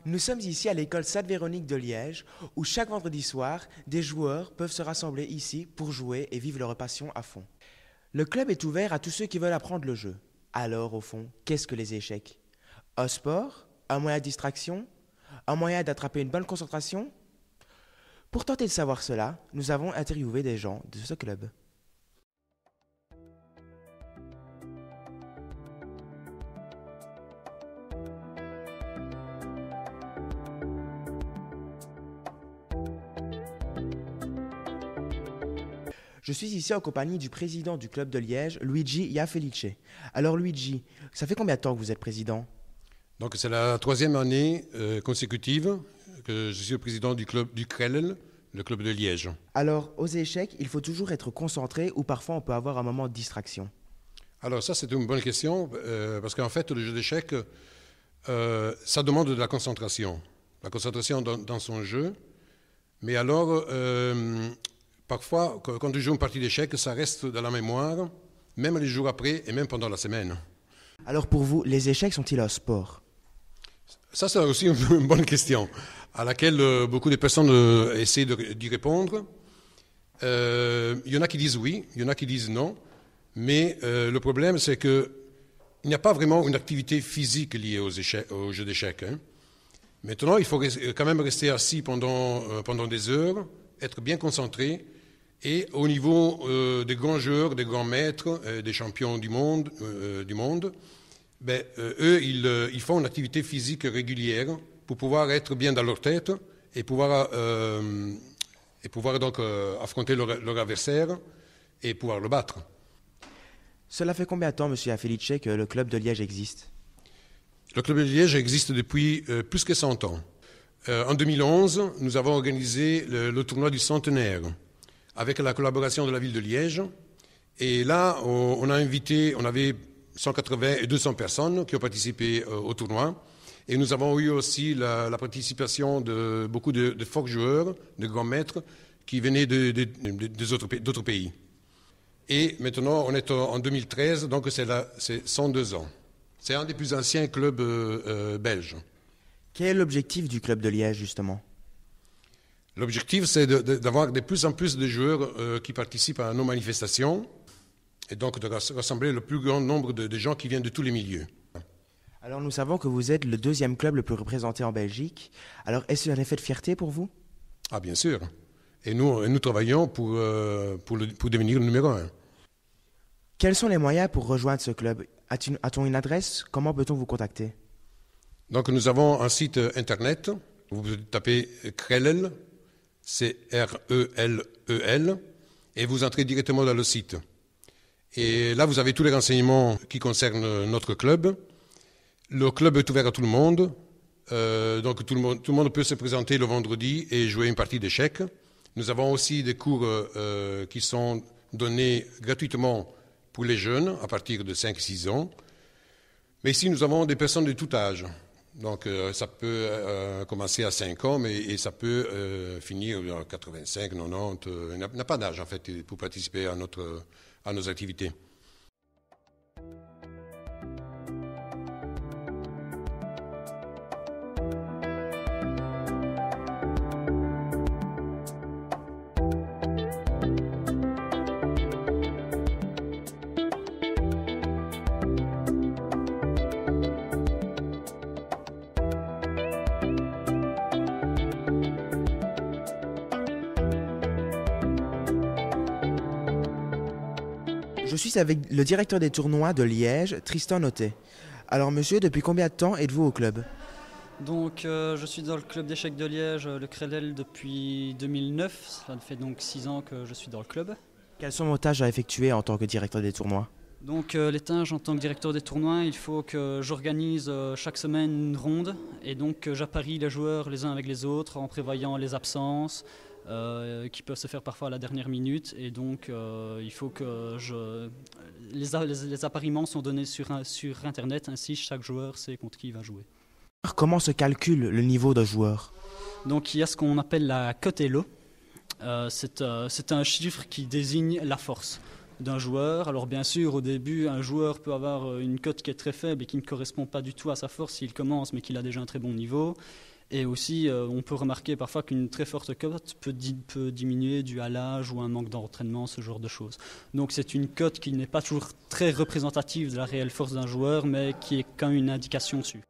Nous sommes ici à l'école Sainte-Véronique de Liège, où chaque vendredi soir, des joueurs peuvent se rassembler ici pour jouer et vivre leur passion à fond. Le club est ouvert à tous ceux qui veulent apprendre le jeu. Alors, au fond, qu'est-ce que les échecs? Un sport? Un moyen de distraction? Un moyen d'attraper une bonne concentration? Pour tenter de savoir cela, nous avons interviewé des gens de ce club. Je suis ici en compagnie du président du club de Liège, Luigi Iafelice. Alors Luigi, ça fait combien de temps que vous êtes président? Donc c'est la troisième année consécutive que je suis le président du club du CRELL, le club de Liège. Alors aux échecs, il faut toujours être concentré ou parfois on peut avoir un moment de distraction. Alors ça c'est une bonne question parce qu'en fait le jeu d'échecs, ça demande de la concentration dans son jeu. Mais alors parfois quand tu joues une partie d'échecs, ça reste dans la mémoire, même les jours après et même pendant la semaine. Alors pour vous, les échecs sont-ils un sport? Ça, c'est aussi une bonne question à laquelle beaucoup de personnes essaient d'y répondre. Il y en a qui disent oui, il y en a qui disent non. Mais le problème, c'est qu'il n'y a pas vraiment une activité physique liée au jeu d'échecs. Hein. Maintenant, il faut quand même rester assis pendant des heures, être bien concentré. Et au niveau des grands joueurs, des grands maîtres, des champions du monde, eux, ils font une activité physique régulière pour pouvoir être bien dans leur tête et pouvoir donc affronter leur adversaire et pouvoir le battre. Cela fait combien de temps, monsieur Iafelice, que le club de Liège existe? Le club de Liège existe depuis plus que 100 ans. En 2011, nous avons organisé le tournoi du centenaire avec la collaboration de la ville de Liège. Et là, on avait 180 et 200 personnes qui ont participé au tournoi. Et nous avons eu aussi la participation de beaucoup de forts joueurs, de grands maîtres, qui venaient d'autres pays. Et maintenant, on est en 2013, donc c'est 102 ans. C'est un des plus anciens clubs belges. Quel est l'objectif du club de Liège, justement? L'objectif, c'est d'avoir de plus en plus de joueurs qui participent à nos manifestations et donc de rassembler le plus grand nombre de gens qui viennent de tous les milieux. Alors nous savons que vous êtes le deuxième club le plus représenté en Belgique. Alors est-ce un effet de fierté pour vous? Ah bien sûr. Et nous travaillons pour devenir le numéro 1. Quels sont les moyens pour rejoindre ce club? A-t-on une adresse? Comment peut-on vous contacter? Donc nous avons un site internet. Vous tapez CRELL, C-R-E-L-E-L, et vous entrez directement dans le site. Et là, vous avez tous les renseignements qui concernent notre club. Le club est ouvert à tout le monde. Donc tout le monde peut se présenter le vendredi et jouer une partie d'échecs. Nous avons aussi des cours qui sont donnés gratuitement pour les jeunes à partir de 5-6 ans. Mais ici, nous avons des personnes de tout âge. Donc ça peut commencer à 5 ans et ça peut finir à 85, 90. Il n'a pas d'âge en fait pour participer à nos activités. Je suis avec le directeur des tournois de Liège, Tristan Notet. Alors monsieur, depuis combien de temps êtes-vous au club? Donc je suis dans le club d'échecs de Liège, le CRELL, depuis 2009. Ça fait donc 6 ans que je suis dans le club. Quelles sont vos tâches à effectuer en tant que directeur des tournois? Donc les tâches en tant que directeur des tournois, il faut que j'organise chaque semaine une ronde et donc j'apparie les joueurs les uns avec les autres en prévoyant les absences qui peuvent se faire parfois à la dernière minute et donc il faut que les appariements sont donnés sur internet, ainsi chaque joueur sait contre qui il va jouer. Comment se calcule le niveau d'un joueur? Donc il y a ce qu'on appelle la cote Elo. C'est un chiffre qui désigne la force d'un joueur. Alors bien sûr, au début, un joueur peut avoir une cote qui est très faible et qui ne correspond pas du tout à sa force s'il commence, mais qu'il a déjà un très bon niveau. Et aussi, on peut remarquer parfois qu'une très forte cote peut diminuer dû à l'âge ou un manque d'entraînement, ce genre de choses. Donc c'est une cote qui n'est pas toujours très représentative de la réelle force d'un joueur, mais qui est quand même une indication dessus.